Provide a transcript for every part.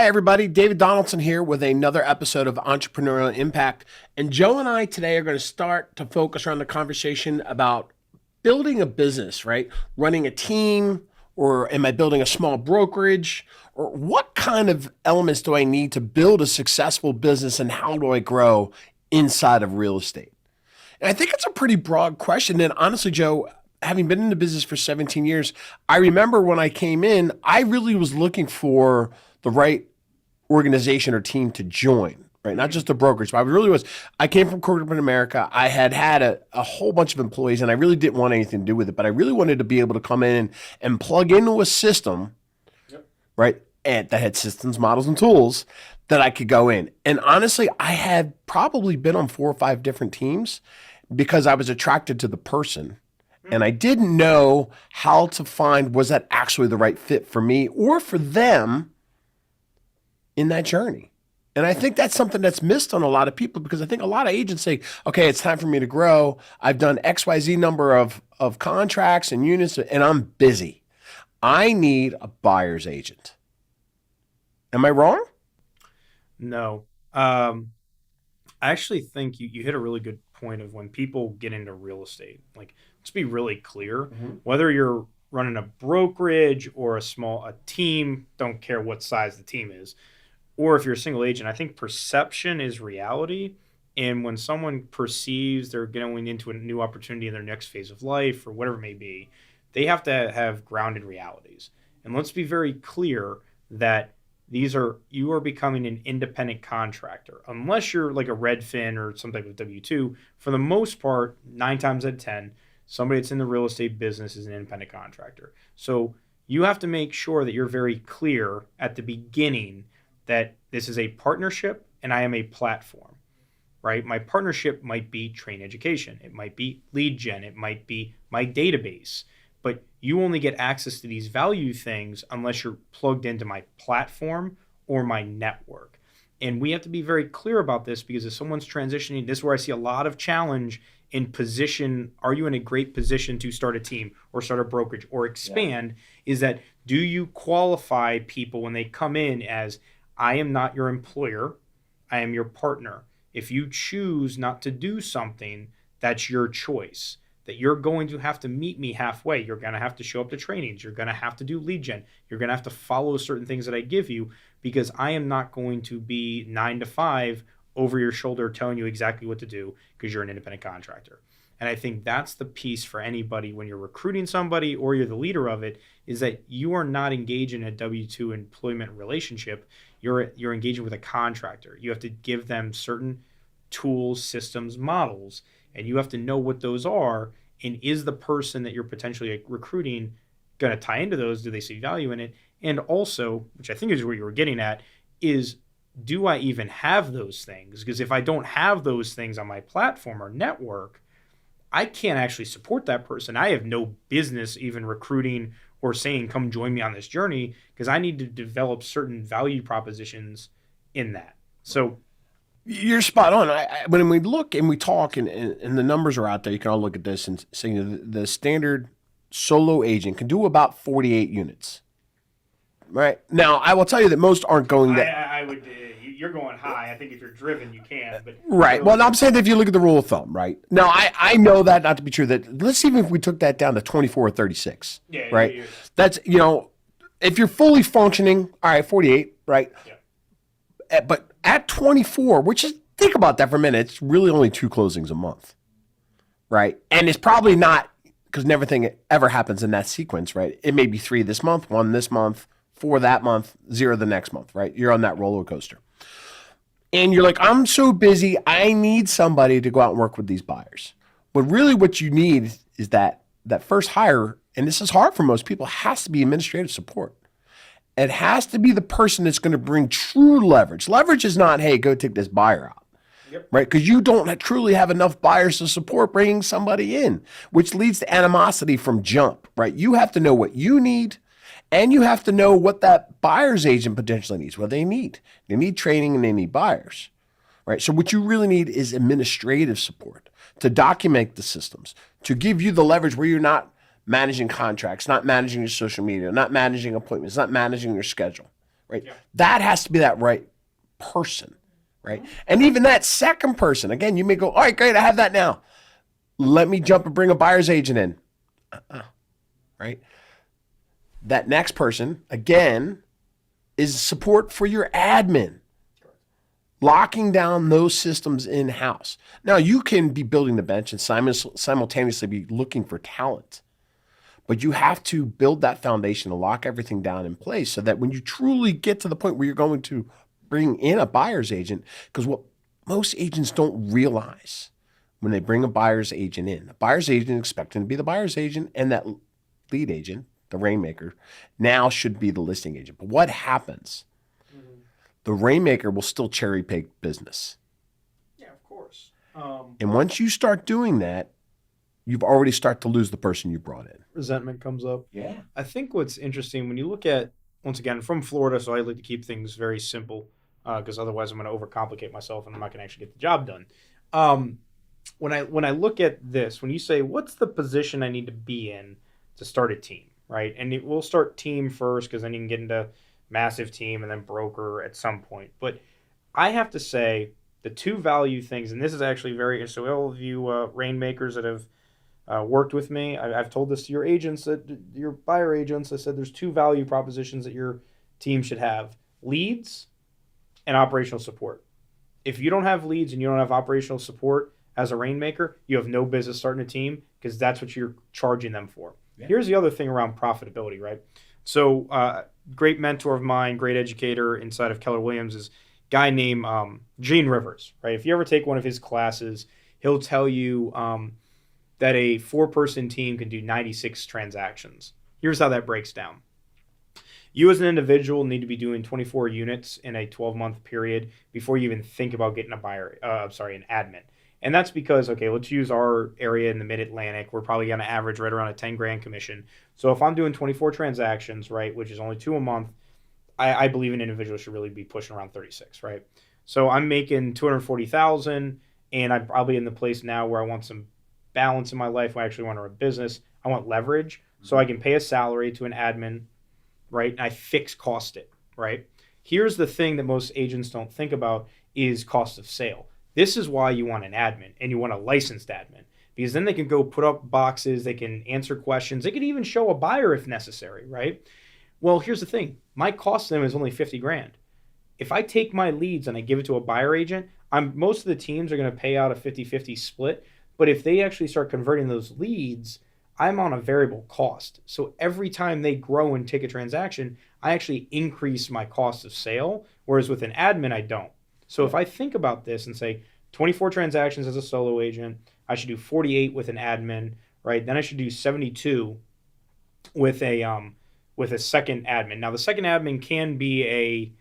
Hi, everybody. David Donaldson here with another episode of Entrepreneurial Impact. And Joe and I today are going to start to focus around the conversation about building a business, right? Running a team, or am I building a small brokerage? Or what kind of elements do I need to build a successful business, and how do I grow inside of real estate? And I think it's a pretty broad question. And honestly, Joe, having been in the business for 17 years, I remember when I came in, I really was looking for the right organization or team to join, right? Not just a brokerage, but I really was. I came from corporate America. I had a whole bunch of employees, and I really didn't want anything to do with it, but I really wanted to be able to come in and plug into a system, right? And that had systems, models, and tools that I could go in. And honestly, I had probably been on 4 or 5 different teams because I was attracted to the person. And I didn't know how to find, was that actually the right fit for me or for them in that journey. And I think that's something that's missed on a lot of people, because I think a lot of agents say, okay, it's time for me to grow. I've done XYZ number of contracts and units, and I'm busy. I need a buyer's agent. Am I wrong? No. I actually think you hit a really good point of when people get into real estate. Like, let's be really clear, whether you're running a brokerage or a team, don't care what size the team is, or if you're a single agent, I think perception is reality. And when someone perceives they're going into a new opportunity in their next phase of life or whatever it may be, they have to have grounded realities. And let's be very clear that you are becoming an independent contractor. Unless you're like a Redfin or some type of W-2, for the most part, 9 times out of 10, somebody that's in the real estate business is an independent contractor. So you have to make sure that you're very clear at the beginning that this is a partnership and I am a platform, right? My partnership might be train education. It might be lead gen. It might be my database. But you only get access to these value things unless you're plugged into my platform or my network. And we have to be very clear about this, because if someone's transitioning, this is where I see a lot of challenge in position. Are you in a great position to start a team or start a brokerage or expand? Is that, do you qualify people when they come in as, I am not your employer, I am your partner. If you choose not to do something, that's your choice. That you're going to have to meet me halfway. You're going to have to show up to trainings. You're going to have to do lead gen. You're going to have to follow certain things that I give you, because I am not going to be 9 to 5 over your shoulder telling you exactly what to do, because you're an independent contractor. And I think that's the piece for anybody when you're recruiting somebody or you're the leader of it, is that you are not engaging in a W-2 employment relationship. You're engaging with a contractor. You have to give them certain tools, systems, models, and you have to know what those are. And is the person that you're potentially recruiting going to tie into those? Do they see value in it? And also, which I think is where you were getting at, is, do I even have those things? Because if I don't have those things on my platform or network, I can't actually support that person. I have no business even recruiting or saying, come join me on this journey, because I need to develop certain value propositions in that. So You're spot on. When we look and we talk, and the numbers are out there, you can all look at this and say, the standard solo agent can do about 48 units. Right now, I will tell you that most aren't going that. I would. You're going high. I think if you're driven, you can. But Right. Well, I'm saying that if you look at the rule of thumb, right? Now, I know that not to be true. That, let's see if we took that down to 24 or 36. Yeah. Right. That's, if you're fully functioning, all right, 48. Right. Yeah. But at 24, which is, think about that for a minute, it's really only 2 closings a month. Right. And it's probably not, because everything ever happens in that sequence, right? It may be 3 this month, 1 this month, 4 that month, 0 the next month, right? You're on that roller coaster. And you're like, I'm so busy, I need somebody to go out and work with these buyers. But really what you need is that first hire, and this is hard for most people, has to be administrative support. It has to be the person that's going to bring true leverage. Leverage is not, hey, go take this buyer out. Right? Because you don't truly have enough buyers to support bringing somebody in, which leads to animosity from jump, right? You have to know what you need, and you have to know what that buyer's agent potentially needs, what they need. They need training and they need buyers, right? So what you really need is administrative support to document the systems, to give you the leverage where you're not managing contracts, not managing your social media, not managing appointments, not managing your schedule, right? That has to be that right person, right? And even that second person, again, you may go, all right, great, I have that now. Let me jump and bring a buyer's agent in, right? That next person, again, is support for your admin. Locking down those systems in-house. Now, you can be building the bench and simultaneously be looking for talent, but you have to build that foundation to lock everything down in place so that when you truly get to the point where you're going to bring in a buyer's agent, because what most agents don't realize when they bring a buyer's agent in, a buyer's agent is expecting to be the buyer's agent, and that lead agent, the rainmaker, now should be the listing agent. But what happens? The rainmaker will still cherry pick business. Yeah, of course. And once you start doing that, you've already started to lose the person you brought in. Resentment comes up. Yeah. I think what's interesting when you look at, once again, from Florida, so I like to keep things very simple because otherwise I'm going to overcomplicate myself and I'm not going to actually get the job done. When I look at this, when you say, what's the position I need to be in to start a team, right? And we'll start team first because then you can get into massive team and then broker at some point. But I have to say the two value things, and this is actually very, so all of you rainmakers that have worked with me, I've told this to your agents, that your buyer agents, I said there's two value propositions that your team should have: leads and operational support. If you don't have leads and you don't have operational support as a rainmaker, you have no business starting a team because that's what you're charging them for. Yeah. Here's the other thing around profitability, right? So great mentor of mine, great educator inside of Keller Williams is a guy named Gene Rivers, right? If you ever take one of his classes, he'll tell you that a 4-person team can do 96 transactions. Here's how that breaks down. You as an individual need to be doing 24 units in a 12-month period before you even think about getting an admin. And that's because, okay, let's use our area in the mid-Atlantic. We're probably going to average right around a 10 grand commission. So if I'm doing 24 transactions, right, which is only 2 a month, I believe an individual should really be pushing around 36, right? So I'm making 240,000, and I'll be in the place now where I want some balance in my life. I actually want to run a business. I want leverage, so I can pay a salary to an admin, right? And I fix cost it, right? Here's the thing that most agents don't think about is cost of sale. This is why you want an admin and you want a licensed admin, because then they can go put up boxes, they can answer questions, they can even show a buyer if necessary, right? Well, here's the thing. My cost to them is only 50 grand. If I take my leads and I give it to a buyer agent, most of the teams are going to pay out a 50-50 split. But if they actually start converting those leads, I'm on a variable cost. So every time they grow and take a transaction, I actually increase my cost of sale, whereas with an admin, I don't. So if I think about this and say 24 transactions as a solo agent, I should do 48 with an admin, right? Then I should do 72 with a second admin. Now the second admin can be a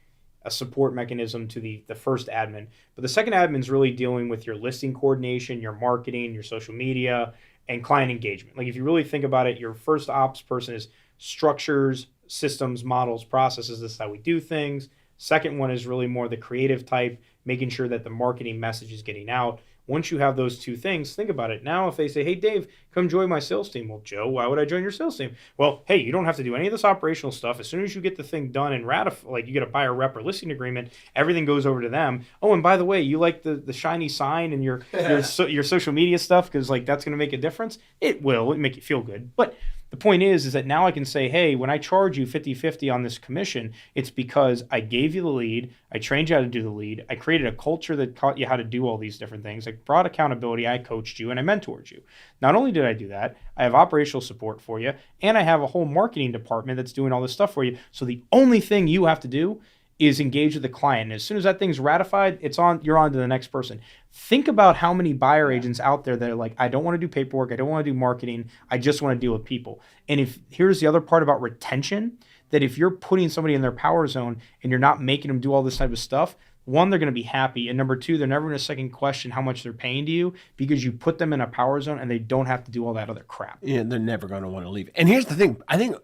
support mechanism to the first admin, but the second admin is really dealing with your listing coordination, your marketing, your social media, and client engagement. Like if you really think about it, your first ops person is structures, systems, models, processes. This is how we do things. Second one is really more the creative type, making sure that the marketing message is getting out. Once you have those two things, think about it. Now, if they say, hey, Dave, come join my sales team. Well, Joe, why would I join your sales team? Well, hey, you don't have to do any of this operational stuff. As soon as you get the thing done and ratify, like you get a buyer rep or listing agreement, everything goes over to them. Oh, and by the way, you like the shiny sign and your social media stuff because like that's going to make a difference? It will. It make you feel good. But the point is that now I can say, hey, when I charge you 50-50 on this commission, it's because I gave you the lead, I trained you how to do the lead, I created a culture that taught you how to do all these different things, I brought accountability, I coached you, and I mentored you. Not only did I do that, I have operational support for you, and I have a whole marketing department that's doing all this stuff for you. So the only thing you have to do is engage with the client. And as soon as that thing's ratified, you're on to the next person. Think about how many buyer agents out there that are like, I don't want to do paperwork, I don't want to do marketing, I just want to deal with people. And here's the other part about retention, that if you're putting somebody in their power zone and you're not making them do all this type of stuff, one, they're going to be happy. And number two, they're never going to second question how much they're paying to you because you put them in a power zone and they don't have to do all that other crap. Yeah, they're never going to want to leave. And here's the thing. I think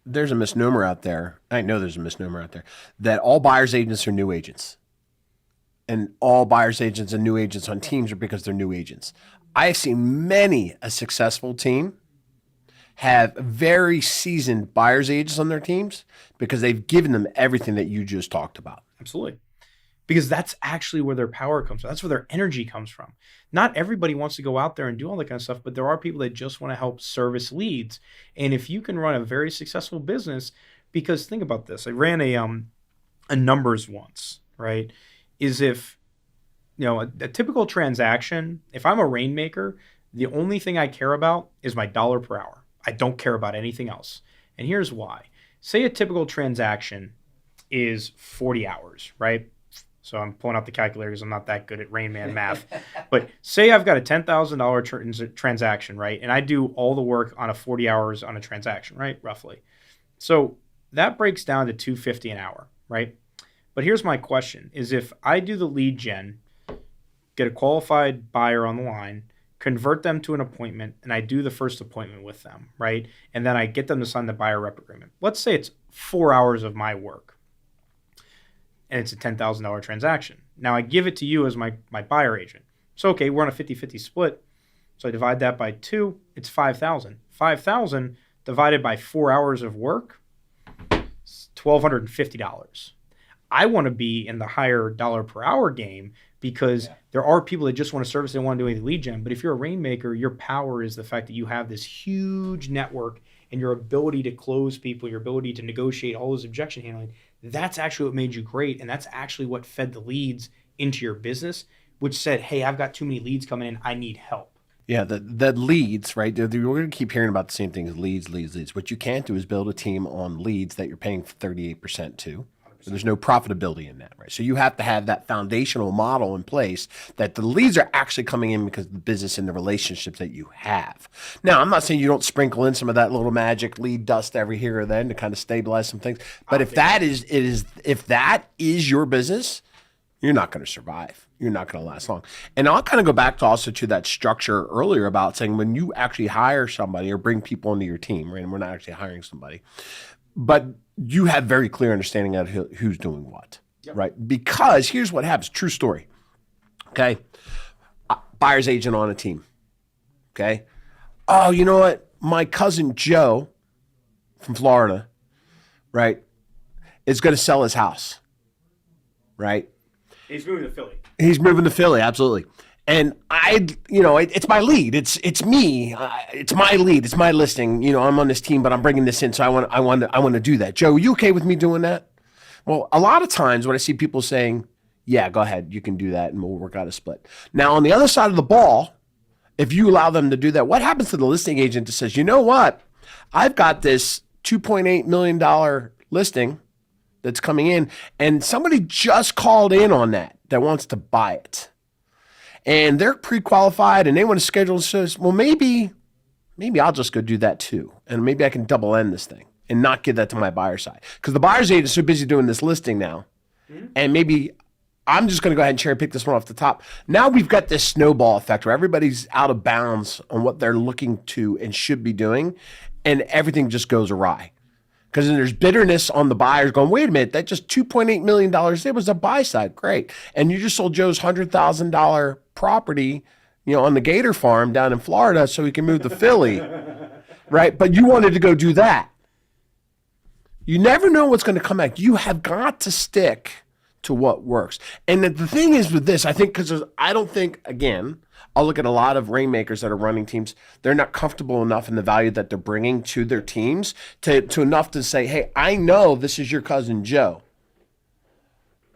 there's a misnomer out there. I know there's a misnomer out there that all buyer's agents are new agents. And all buyer's agents and new agents on teams are because they're new agents. I have seen many a successful team have very seasoned buyer's agents on their teams because they've given them everything that you just talked about. Absolutely. Because that's actually where their power comes from. That's where their energy comes from. Not everybody wants to go out there and do all that kind of stuff, but there are people that just want to help service leads. And if you can run a very successful business, because think about this, I ran a numbers once, right? Is if a typical transaction, if I'm a rainmaker, the only thing I care about is my dollar per hour. I don't care about anything else. And here's why. Say a typical transaction is 40 hours, right? So I'm pulling out the calculator because I'm not that good at Rain Man math. But say I've got a $10,000 transaction, right? And I do all the work on a 40 hours on a transaction, right? Roughly. So that breaks down to $250 an hour, right? But here's my question is if I do the lead gen, get a qualified buyer on the line, convert them to an appointment, and I do the first appointment with them, right? And then I get them to sign the buyer rep agreement. Let's say it's 4 hours of my work. And it's a $10,000 transaction. Now I give it to you as my buyer agent. So, okay, we're on a 50-50 split. So I divide that by 2, it's 5,000. 5,000 divided by 4 hours of work, it's $1,250. I want to be in the higher dollar per hour game because there are people that just want to service, they don't want to do any lead gen. But if you're a rainmaker, your power is the fact that you have this huge network and your ability to close people, your ability to negotiate all those objection handling. That's actually what made you great. And that's actually what fed the leads into your business, which said, hey, I've got too many leads coming in. I need help. Yeah, the leads, right? We're going to keep hearing about the same thing as leads. What you can't do is build a team on leads that you're paying 38% to. So there's no profitability in that, right? So you have to have that foundational model in place that the leads are actually coming in because of the business and the relationships that you have. Now, I'm not saying you don't sprinkle in some of that little magic lead dust every here or then to kind of stabilize some things. But if that is your business, you're not going to survive. You're not going to last long. And I'll kind of go back to also to that structure earlier about saying when you actually hire somebody or bring people into your team, right? And we're not actually hiring somebody, but you have very clear understanding of who's doing what, right? Because here's what happens. True story. Okay. Buyer's agent on a team. Okay. Oh, you know what? My cousin Joe from Florida, right, is going to sell his house, right? He's moving to Philly. He's moving to Philly. Absolutely. And it's my lead. It's me. It's my lead. It's my listing. I'm on this team, but I'm bringing this in. So I want to do that. Joe, are you okay with me doing that? Well, a lot of times when I see people saying, yeah, go ahead, you can do that and we'll work out a split. Now on the other side of the ball, if you allow them to do that, what happens to the listing agent that says, you know what? I've got this $2.8 million listing that's coming in and somebody just called in on that wants to buy it. And they're pre-qualified and they want to schedule and says, well, maybe I'll just go do that too. And maybe I can double end this thing and not give that to my buyer side. Because the buyer's agent is so busy doing this listing now. Mm-hmm. And maybe I'm just going to go ahead and cherry pick this one off the top. Now we've got this snowball effect where everybody's out of bounds on what they're looking to and should be doing. And everything just goes awry. Because then there's bitterness on the buyers going, wait a minute, that just $2.8 million, it was a buy side. Great. And you just sold Joe's $100,000 property, on the Gator farm down in Florida so he can move to Philly, right? But you wanted to go do that. You never know what's going to come back. You have got to stick to what works. And the thing is with this, I think, because I don't think, again, I'll look at a lot of rainmakers that are running teams. They're not comfortable enough in the value that they're bringing to their teams to enough to say, hey, I know this is your cousin Joe,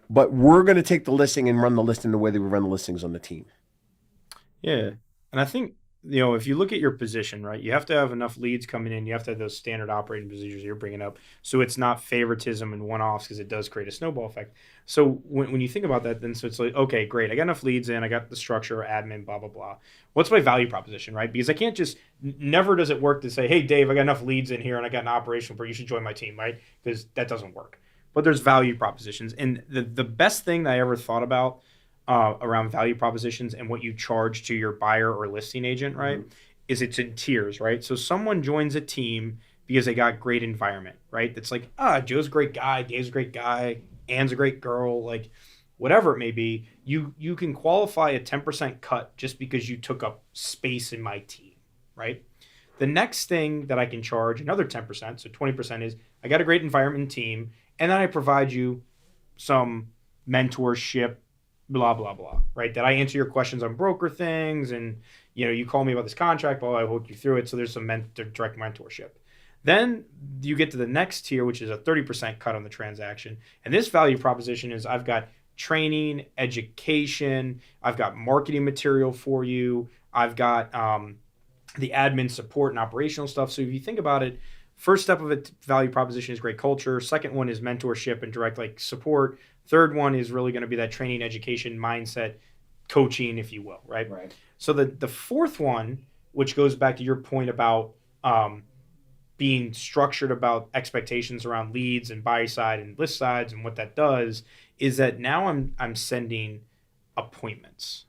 but we're going to take the listing and run the listing the way that we run the listings on the team. Yeah. And I think, if you look at your position, right, you have to have enough leads coming in. You have to have those standard operating procedures you're bringing up. So it's not favoritism and one-offs because it does create a snowball effect. So when you think about that, then so it's like, okay, great. I got enough leads in. I got the structure, admin, blah, blah, blah. What's my value proposition, right? Because I can't just, never does it work to say, hey, Dave, I got enough leads in here and I got an operational where you should join my team, right? Because that doesn't work. But there's value propositions. And the best thing that I ever thought about around value propositions and what you charge to your buyer or listing agent, right, is it's in tiers, right? So someone joins a team because they got great environment, right? That's like, Joe's a great guy, Dave's a great guy, Ann's a great girl, like whatever it may be. You can qualify a 10% cut just because you took up space in my team, right? The next thing that I can charge another 10%, so 20% is I got a great environment and team, and then I provide you some mentorship, blah, blah, blah, right? That I answer your questions on broker things, and you call me about this contract, well, I walk you through it. So there's some direct mentorship. Then you get to the next tier, which is a 30% cut on the transaction. And this value proposition is I've got training, education, I've got marketing material for you, I've got the admin support and operational stuff. So if you think about it, first step of a value proposition is great culture. Second one is mentorship and direct support. Third one is really going to be that training, education, mindset, coaching, if you will, right? Right. So the fourth one, which goes back to your point about being structured about expectations around leads and buy side and list sides and what that does, is that now I'm sending appointments.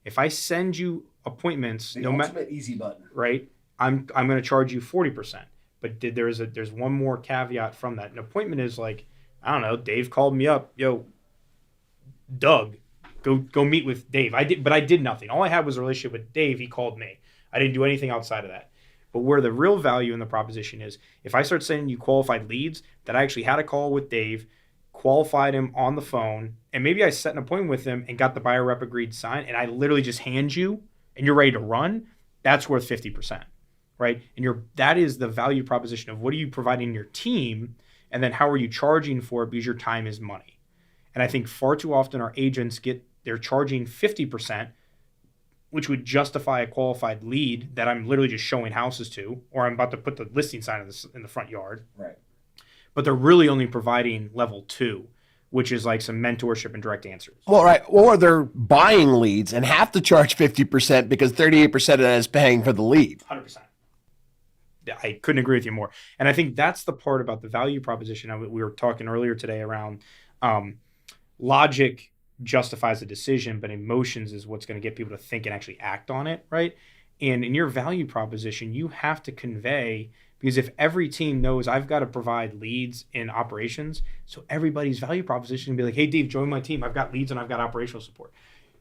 If I send you appointments, the ultimate easy button, right? I'm going to charge you 40%. But there's one more caveat from that. An appointment is I don't know, Dave called me up, yo, Doug, go meet with Dave. I did nothing. All I had was a relationship with Dave. He called me. I didn't do anything outside of that. But where the real value in the proposition is, if I start sending you qualified leads, that I actually had a call with Dave, qualified him on the phone, and maybe I set an appointment with him and got the buyer rep agreed signed, and I literally just hand you, and you're ready to run, that's worth 50%, right? And that is the value proposition of what are you providing your team, and then how are you charging for it, because your time is money. And I think far too often our agents they're charging 50%, which would justify a qualified lead that I'm literally just showing houses to, or I'm about to put the listing sign in the front yard. right? But they're really only providing level 2, which is some mentorship and direct answers. Well, right. Or they're buying leads and have to charge 50% because 38% of that is paying for the lead. 100%. I couldn't agree with you more. And I think that's the part about the value proposition. We were talking earlier today around logic justifies a decision, but emotions is what's going to get people to think and actually act on it, right? And in your value proposition, you have to convey, because if every team knows I've got to provide leads in operations, so everybody's value proposition will be like, hey, Dave, join my team. I've got leads and I've got operational support.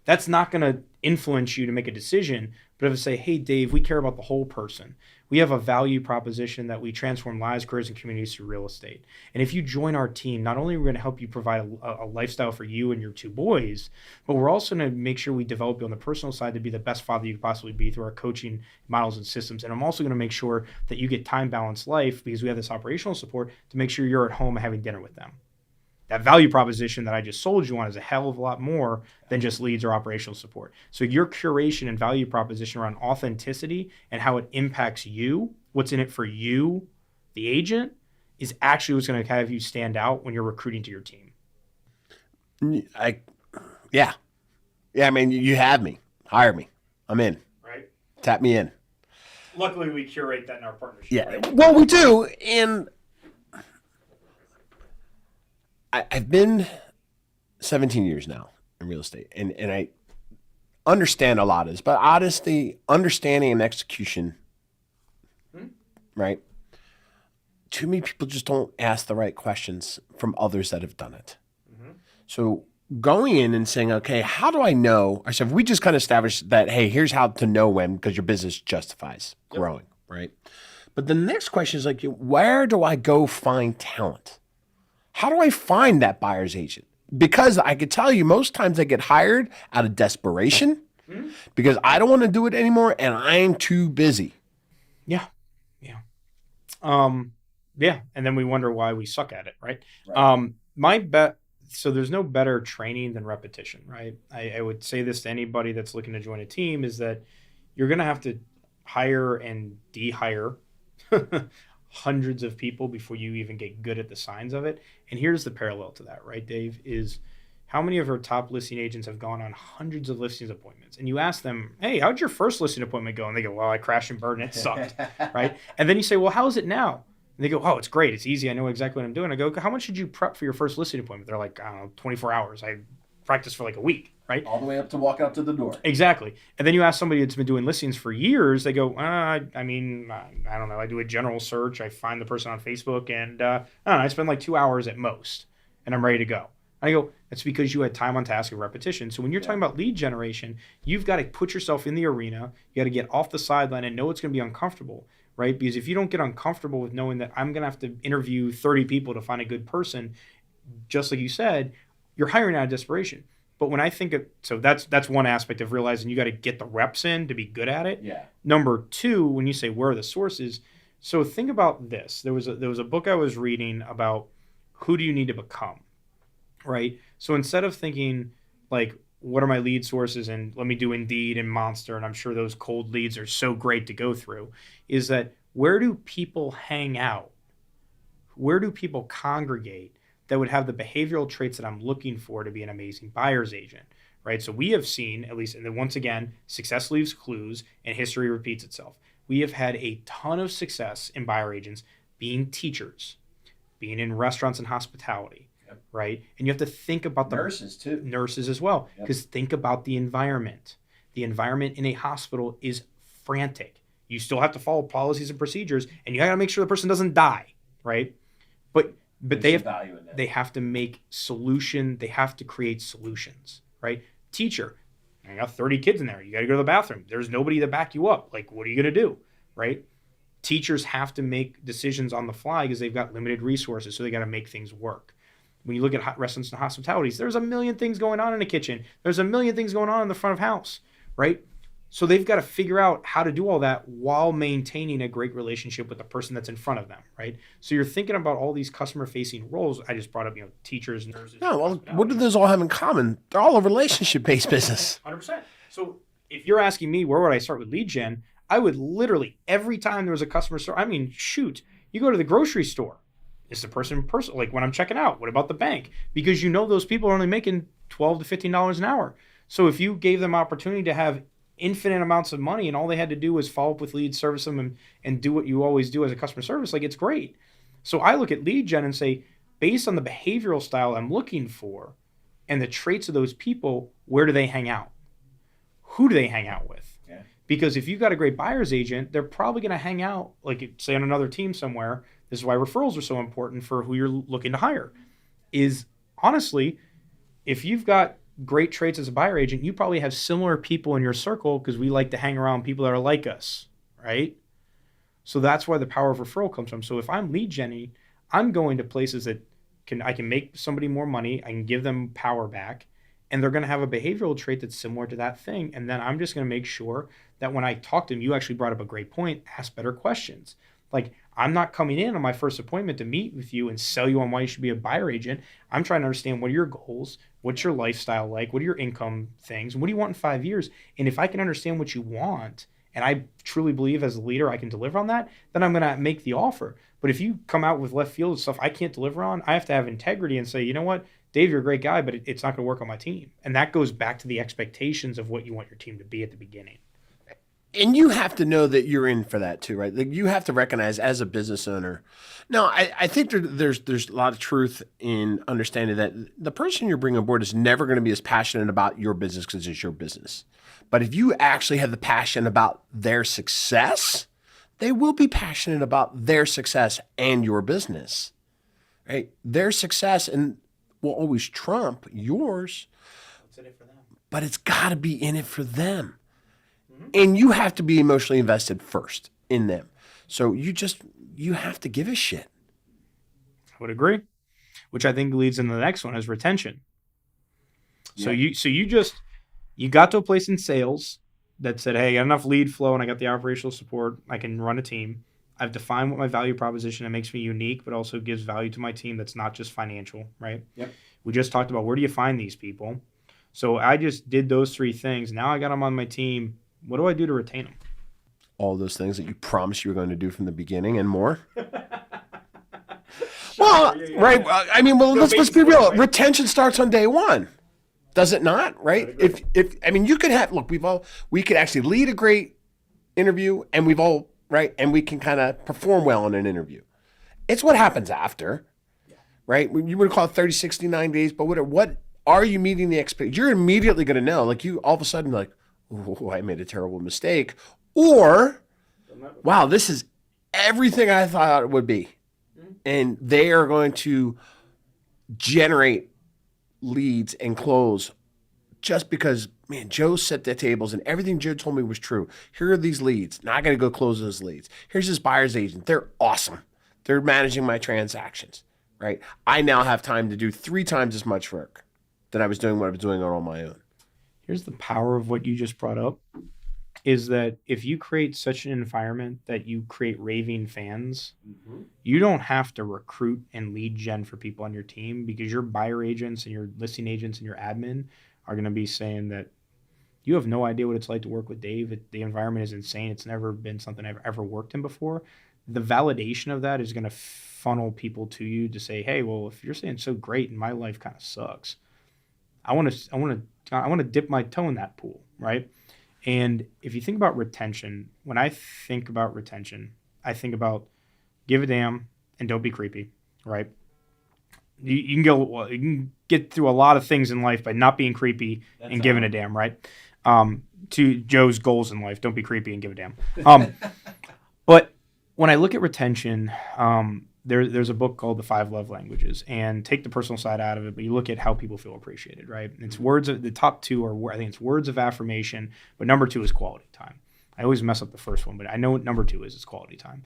That's not going to influence you to make a decision. But if I say, hey, Dave, we care about the whole person. We have a value proposition that we transform lives, careers, and communities through real estate. And if you join our team, not only are we going to help you provide a lifestyle for you and your 2 boys, but we're also going to make sure we develop you on the personal side to be the best father you could possibly be through our coaching models and systems. And I'm also going to make sure that you get time-balanced life, because we have this operational support to make sure you're at home and having dinner with them. That value proposition that I just sold you on is a hell of a lot more than just leads or operational support. So your curation and value proposition around authenticity and how it impacts you, what's in it for you, the agent, is actually what's going to have you stand out when you're recruiting to your team. Yeah. I mean, you have me. Hire me. I'm in. Right? Tap me in. Luckily, we curate that in our partnership. Yeah. Right? Well, we do. And I've been 17 years now in real estate, and I understand a lot of this, but honesty, understanding, and execution, right? Too many people just don't ask the right questions from others that have done it. Mm-hmm. So going in and saying, okay, how do I know? I said, we just kind of established that, hey, here's how to know when, because your business justifies growing, right? But the next question is where do I go find talent? How do I find that buyer's agent? Because I could tell you most times I get hired out of desperation because I don't want to do it anymore and I'm too busy. Yeah. And then we wonder why we suck at it, right? My bet, so there's no better training than repetition, right? I would say this to anybody that's looking to join a team, is that you're going to have to hire and de-hire hundreds of people before you even get good at the signs of it. And here's the parallel to that, right, Dave, is how many of our top listing agents have gone on hundreds of listings appointments? And you ask them, hey, how'd your first listing appointment go? And they go, well, I crashed and burned and it sucked, right? And then you say, well, how is it now? And they go, oh, it's great. It's easy. I know exactly what I'm doing. I go, how much did you prep for your first listing appointment? They're like, I don't know, 24 hours. I practiced for a week, right? All the way up to walk out to the door. Exactly. And then you ask somebody that's been doing listings for years, they go, I don't know. I do a general search. I find the person on Facebook and I spend 2 hours at most and I'm ready to go. I go, that's because you had time on task and repetition. So when you're talking about lead generation, you've got to put yourself in the arena. You got to get off the sideline and know it's going to be uncomfortable, right? Because if you don't get uncomfortable with knowing that I'm going to have to interview 30 people to find a good person, just like you said, you're hiring out of desperation. But when I think of, so that's one aspect of realizing you got to get the reps in to be good at it. Yeah. Number two, when you say where are the sources, so think about this. There was a book I was reading about who do you need to become, right? So instead of thinking like, what are my lead sources and let me do Indeed and Monster, and I'm sure those cold leads are so great to go through, is that where do people hang out? Where do people congregate that would have the behavioral traits that I'm looking for to be an amazing buyer's agent, right? So we have seen, at least, and then once again, success leaves clues and history repeats itself. We have had a ton of success in buyer agents being teachers, being in restaurants and hospitality, right? And you have to think about the Nurses too. Nurses as well, because think about the environment. The environment in a hospital is frantic. You still have to follow policies and procedures, and you got to make sure the person doesn't die, right? But they have to make they have to create solutions, right? Teacher, I got 30 kids in there. You got to go to the bathroom. There's nobody to back you up. Like, what are you going to do, right? Teachers have to make decisions on the fly because they've got limited resources, so they got to make things work. When you look at restaurants and hospitalities, there's a million things going on in the kitchen. There's a million things going on in the front of house, right? So they've got to figure out how to do all that while maintaining a great relationship with the person that's in front of them, right? So you're thinking about all these customer-facing roles. I just brought up, teachers, nurses. No, well, what do those all have in common? They're all a relationship-based business. 100%. So if you're asking me, where would I start with lead gen? I would literally, every time there was a customer store, you go to the grocery store. Is the person like when I'm checking out? What about the bank? Because those people are only making $12 to $15 an hour. So if you gave them opportunity to have infinite amounts of money and all they had to do was follow up with leads, service them, and do what you always do as a customer service, like, it's great. So I look at lead gen and say, based on the behavioral style I'm looking for and the traits of those people, where do they hang out? Who do they hang out with? Yeah. Because if you've got a great buyer's agent, they're probably going to hang out, like, say, on another team somewhere. This is why referrals are so important for who you're looking to hire. Is honestly, if you've got great traits as a buyer agent, you probably have similar people in your circle because we like to hang around people that are like us, right? So that's why the power of referral comes from. So if I'm lead genning, I'm going to places that I can make somebody more money, I can give them power back, and they're going to have a behavioral trait that's similar to that thing. And then I'm just going to make sure that when I talk to them, you actually brought up a great point, ask better questions. Like, I'm not coming in on my first appointment to meet with you and sell you on why you should be a buyer agent. I'm trying to understand what are your goals, what's your lifestyle like, what are your income things, and what do you want in 5 years? And if I can understand what you want, and I truly believe as a leader I can deliver on that, then I'm going to make the offer. But if you come out with left field and stuff I can't deliver on, I have to have integrity and say, you know what, Dave, you're a great guy, but it's not going to work on my team. And that goes back to the expectations of what you want your team to be at the beginning. And you have to know that you're in for that too, right? Like, you have to recognize as a business owner. No, I think there's a lot of truth in understanding that the person you're bringing aboard is never going to be as passionate about your business because it's your business. But if you actually have the passion about their success, they will be passionate about their success and your business, right? Their success and will always trump yours. What's in it for them? But it's got to be in it for them. And you have to be emotionally invested first in them. So you have to give a shit. I would agree. Which I think leads into the next one is retention. Yeah. You got to a place in sales that said, hey, I got enough lead flow and I got the operational support. I can run a team. I've defined what my value proposition that makes me unique, but also gives value to my team that's not just financial, right? Yep. We just talked about where do you find these people? So I just did those three things. Now I got them on my team. What do I do to retain them? All those things that you promised you were going to do from the beginning and more. Well, yeah. Right. I mean, let's be real. Retention starts on day one. Does it not? Right. If you could have, we could actually lead a great interview and and we can kind of perform well in an interview. It's what happens after, right? You would call it 30, 60, 9 days, but what are you meeting the expectation? You're immediately going to know, like, you all of a sudden like, oh, I made a terrible mistake. Or, wow, this is everything I thought it would be. And they are going to generate leads and close just because, man, Joe set the tables and everything Joe told me was true. Here are these leads. Now I got to go close those leads. Here's this buyer's agent. They're awesome. They're managing my transactions, right? I now have time to do 3 times as much work than I was doing when I was doing it on my own. Here's the power of what you just brought up, is that if you create such an environment that you create raving fans, you don't have to recruit and lead gen for people on your team, because your buyer agents and your listing agents and your admin are going to be saying that you have no idea what it's like to work with Dave. The environment is insane. It's never been something I've ever worked in before. The validation of that is going to funnel people to you to say, hey, well, if you're saying so great and my life kind of sucks, I want to dip my toe in that pool, right? And if you think about retention, when I think about retention, I think about give a damn and don't be creepy, right? You can get through a lot of things in life by not being creepy and giving a damn, right? To Joe's goals in life, don't be creepy and give a damn. But when I look at retention, there's a book called The 5 Love Languages, and take the personal side out of it, but you look at how people feel appreciated, right? It's words of the top 2 are, I think it's words of affirmation, but number 2 is quality time. I always mess up the first one, but I know what number 2 is. It's quality time.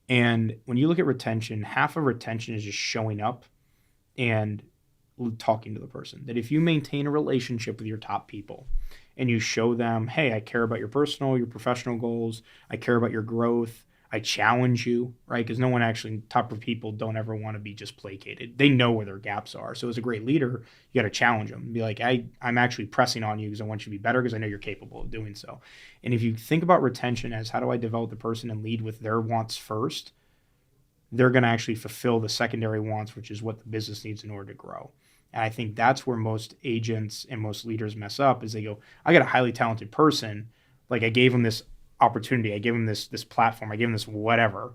And when you look at retention, half of retention is just showing up and talking to the person. That if you maintain a relationship with your top people and you show them, hey, I care about your personal, your professional goals, I care about your growth, I challenge you, right? Because no one actually, top people don't ever want to be just placated. They know where their gaps are. So as a great leader, you got to challenge them. Be like, I'm actually pressing on you because I want you to be better because I know you're capable of doing so. And if you think about retention as how do I develop the person and lead with their wants first, they're going to actually fulfill the secondary wants, which is what the business needs in order to grow. And I think that's where most agents and most leaders mess up, is they go, I got a highly talented person. Like, I gave them this opportunity. I gave them this platform. I gave them this whatever.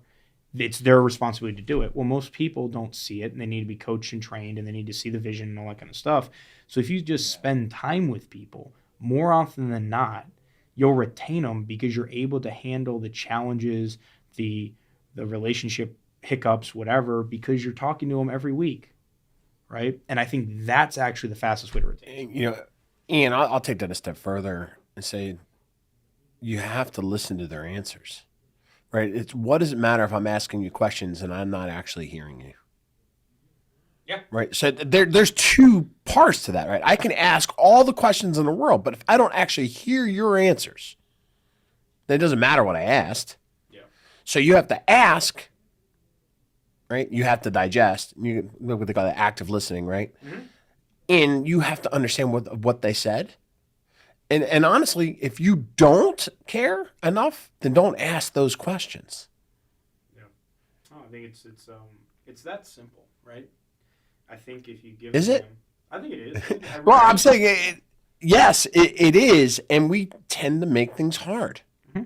It's their responsibility to do it. Well, most people don't see it, and they need to be coached and trained, and they need to see the vision and all that kind of stuff. So if you just spend time with people, more often than not, you'll retain them because you're able to handle the challenges, the relationship hiccups, whatever, because you're talking to them every week, right? And I think that's actually the fastest way to retain. You know, Ian, I'll take that a step further and say you have to listen to their answers, right? It's what does it matter if I'm asking you questions and I'm not actually hearing you? Yeah. Right. So there's 2 parts to that, right? I can ask all the questions in the world, but if I don't actually hear your answers, then it doesn't matter what I asked. Yeah. So you have to ask, right? You have to digest. You look what they call active listening, right? Mm-hmm. And you have to understand what they said. And honestly, if you don't care enough, then don't ask those questions. Yeah. Oh, I think it's that simple, right? I think if you give is them, it? I think it is. Well, I'm saying yes, it is, and we tend to make things hard. Mm-hmm.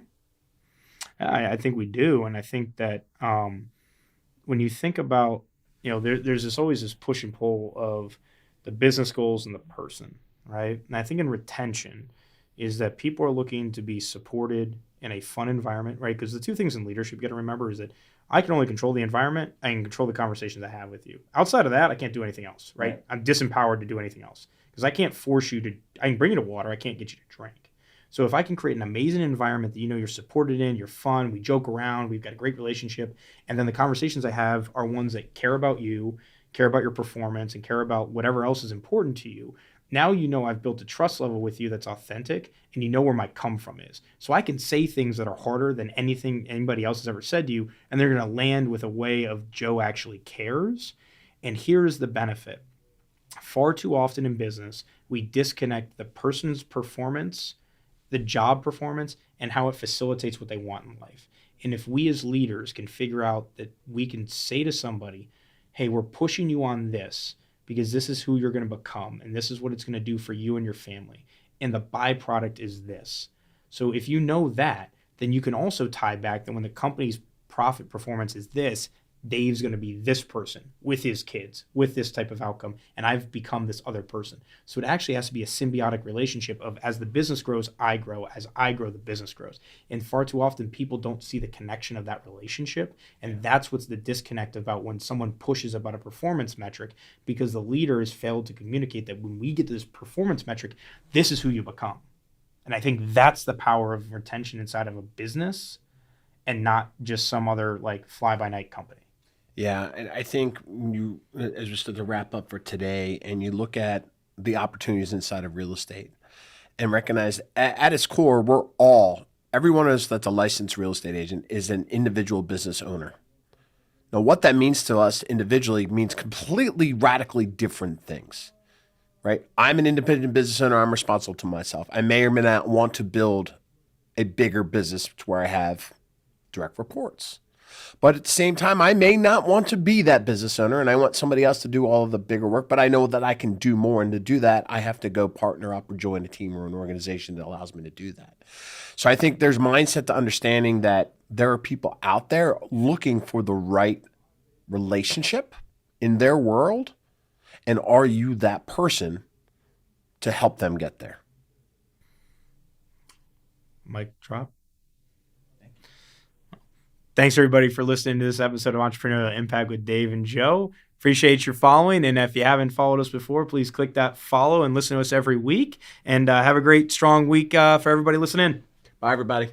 I think we do, and I think that when you think about, there's always this push and pull of the business goals and the person, right? And I think in retention is that people are looking to be supported in a fun environment, right? Because the 2 things in leadership you got to remember is that I can only control the environment. I can control the conversations I have with you. Outside of that, I can't do anything else, right? I'm disempowered to do anything else because I can't force you to. I can bring you to water. I can't get you to drink. So if I can create an amazing environment that you're supported in, you're fun, we joke around, we've got a great relationship, and then the conversations I have are ones that care about you, care about your performance, and care about whatever else is important to you. Now I've built a trust level with you that's authentic, and you know where my come from is. So I can say things that are harder than anything anybody else has ever said to you, and they're going to land with a way of Joe actually cares. And here's the benefit. Far too often in business, we disconnect the person's performance, the job performance, and how it facilitates what they want in life. And if we as leaders can figure out that we can say to somebody, hey, we're pushing you on this, because this is who you're going to become, and this is what it's going to do for you and your family. And the byproduct is this. So if you know that, then you can also tie back that when the company's profit performance is this Dave's going to be this person with his kids, with this type of outcome, and I've become this other person. So it actually has to be a symbiotic relationship of, as the business grows, I grow. As I grow, the business grows. And far too often, people don't see the connection of that relationship. And that's what's the disconnect about when someone pushes about a performance metric, because the leader has failed to communicate that when we get to this performance metric, this is who you become. And I think that's the power of retention inside of a business and not just some other like fly-by-night company. Yeah, and I think you, as we start to wrap up for today, and you look at the opportunities inside of real estate and recognize at its core, every one of us that's a licensed real estate agent is an individual business owner. Now, what that means to us individually means completely radically different things, right? I'm an independent business owner. I'm responsible to myself. I may or may not want to build a bigger business to where I have direct reports. But at the same time, I may not want to be that business owner and I want somebody else to do all of the bigger work, but I know that I can do more. And to do that, I have to go partner up or join a team or an organization that allows me to do that. So I think there's mindset to understanding that there are people out there looking for the right relationship in their world. And are you that person to help them get there? Mic drop. Thanks, everybody, for listening to this episode of Entrepreneurial Impact with Dave and Joe. Appreciate your following. And if you haven't followed us before, please click that follow and listen to us every week. And have a great, strong week for everybody listening. Bye, everybody.